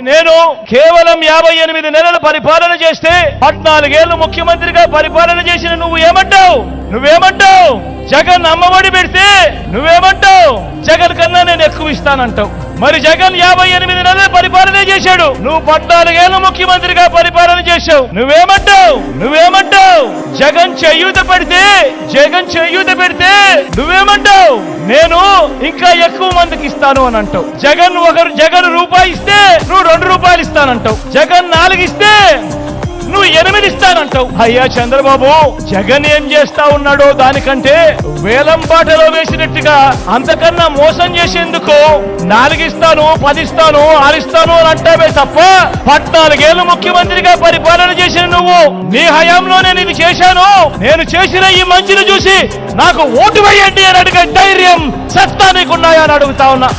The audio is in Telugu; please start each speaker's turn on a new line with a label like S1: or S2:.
S1: నేను కేవలం 58 నెలలు పరిపాలన చేస్తే 14 ఏళ్లు ముఖ్యమంత్రిగా పరిపాలన చేసిన నువ్వేమంటావు? జగన్ అమ్మఒడి పెడితే నువ్వేమంటావు? జగన్ కన్నా నేను ఎక్కువ ఇస్తానంటావు. మరి జగన్ 58 నెలలు పరిపాలన చేశాడు, నువ్వు 14 ఏళ్లు ముఖ్యమంత్రిగా పరిపాలన చేశావు. నువ్వేమంటావు? జగన్ చేయూత పెడితే నువ్వేమంటావు? నేను ఇంకా ఎక్కువ మందికి ఇస్తాను అని అంటావు. జగన్ రూపాయి ఇస్తే నువ్వు 2 రూపాయలు ఇస్తానంటావు. జగన్ 4 ఇస్తే నువ్వు 8 ఇస్తానంటావు. అయ్యా చంద్రబాబు, జగన్ ఏం చేస్తా ఉన్నాడో దానికంటే వేలం పాటలో వేసినట్టుగా అంతకన్నా మోసం చేసేందుకు 4 ఇస్తాను, 10 ఇస్తాను, 6 ఇస్తాను అని అంటావే తప్ప 14 ఏళ్లు ముఖ్యమంత్రిగా పరిపాలన చేసిన నువ్వు నీ హయాంలో నేను ఇది చేశాను, నేను చేసిన ఈ మంచిని చూసి నాకు ఓటు వేయండి అని అడిగే ధైర్యం, సత్తా నీకున్నాయా అని అడుగుతా ఉన్నా.